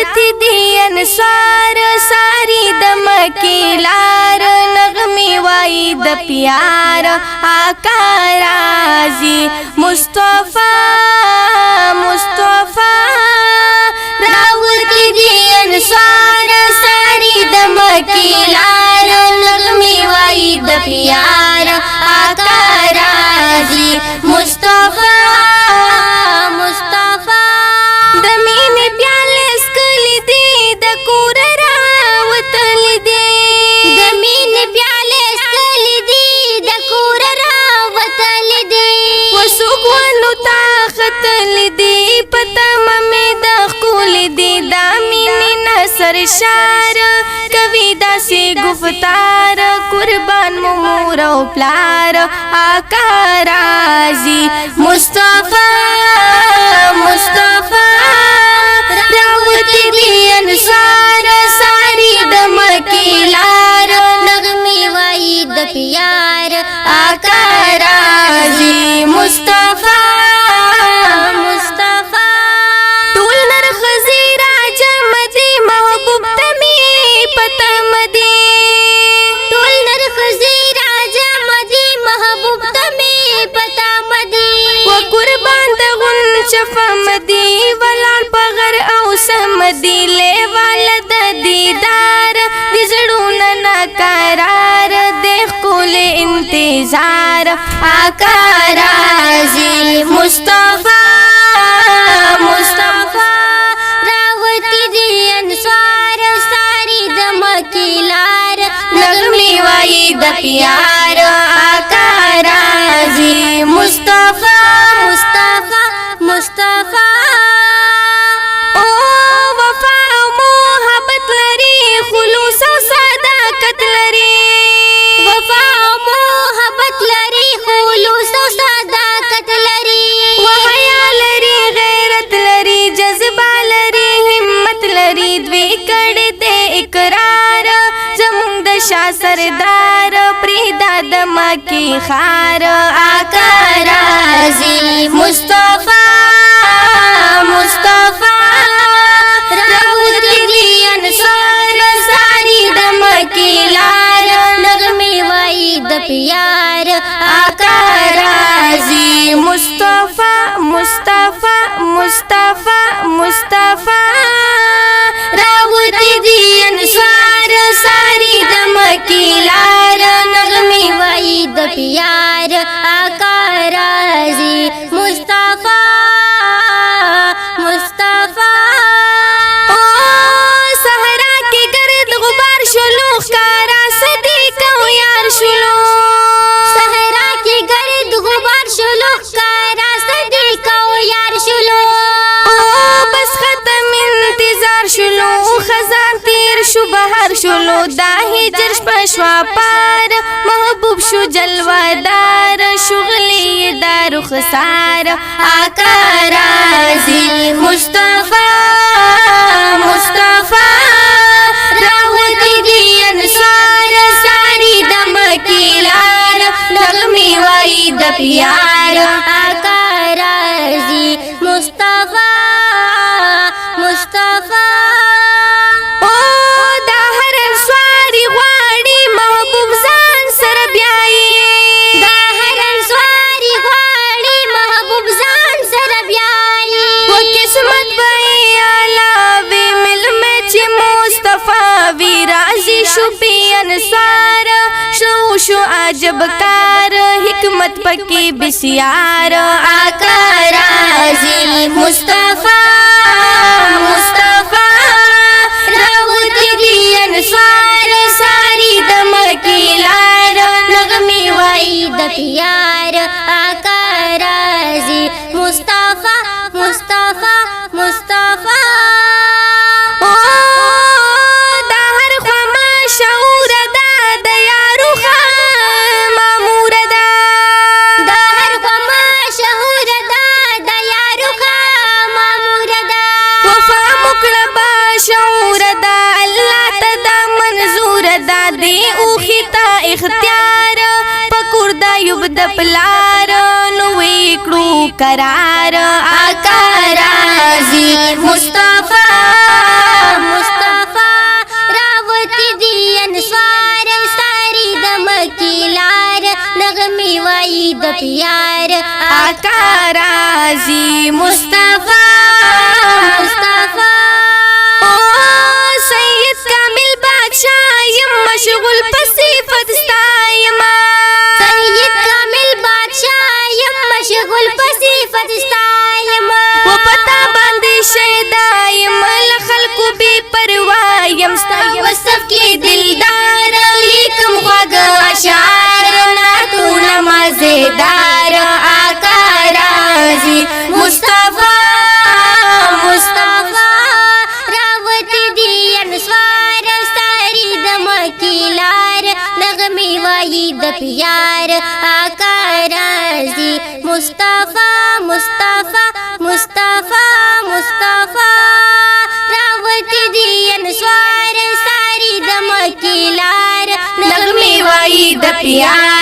راوتی دی انصار ساری د مکیلار نغمی وای د پیار آقا رازی مصطفی مصطفی راوتی دی انصار ساری د مکیلار نغمی وای د پیار آقا رازی مصطفی مصطفی د مینې پیالې سکلې دي د کور راوتل دي د مینې پیالې سکلې دي د کور راوتل دي وسوق ولو تا ختل دي پته مې د خپل دي د مینې نصر شار کوي داسې گفتار قربان مور او پلار آقا رازي مصطفی مصطفی راوتی دی انصار ساری د مکیلار نغمی وای د پیار آقا رازی مصطفی مصطفی ټول نر خزی راجم دی محبوب تمی پتم دی ټول نر خزی راجم دی محبوب تمی پتم دی و قربان د غن شفم دی ولال پغر او سمدی لیوال د دیدار دی زړونه ناقرار دیخ کول انتظار آقا رازی مصطفی مصطفی راوتی دی انصار ساری د مکیلار نغمی وای د پیار آقا رازی مصطفی مصطفی مصطفی سردار پریدا د مکی خار آقا رازی مصطفی مصطفی راوتی دی انصار ساری د مکیلار نغمی وای د پیار آقا رازی مصطفی مصطفی مصطفی مصطفی راوتی دی انصار ساری د مکیلار نغمی وای د پیار آقا رازی مصطفی مصطفی او صحرا کی گرد غبار شلو خارا صدیق او یار شلو صحرا کی گرد غبار شلو خارا صدیق او یار شلو او بس ختم انتظار شلو خزان تیر شو بهر شلو دا هجر شپشوا پار محبوب شو جلوادار شغلی دارو خسار آقا رازی مصطفی مصطفی راوتی دی انصار ساری د مکیلار نغمی وای د پیار آقا رازی مصطفی مصطفی شو عجب کار حکمت پکی بسیار آقا رازی مصطفی مصطفی راوتی دی انصار ساری د مکیلار نغمی وای د پیار آقا رازی مصطفی مصطفی مصطفی اختیار پکور دا یوب د پلار نو وکړو قرار آقا رازی مصطفی आका राजी मुस्तफा मुस्तफा ओ सैयद कामिल बादशाह यम मशगुल पसिफत स्तायमा सैयद कामिल बादशाह यम मशगुल पसिफत स्तायमा वो पता बांधे शहदायम लखल्कु बेपरवायम वसफ के दिलदार लिकम ख्वागा अशार नातूना मजेदार आका राजी मुस्तफा मुस्तफा रावत दियन स्वार सारी दमकीलार नगमी वाई दपियार आका राजी मुस्तफा मुस्तफा मुस्तफा मुस्तफा रावत दियन स्वार सारी दमकीलार नगमी वाई दपियार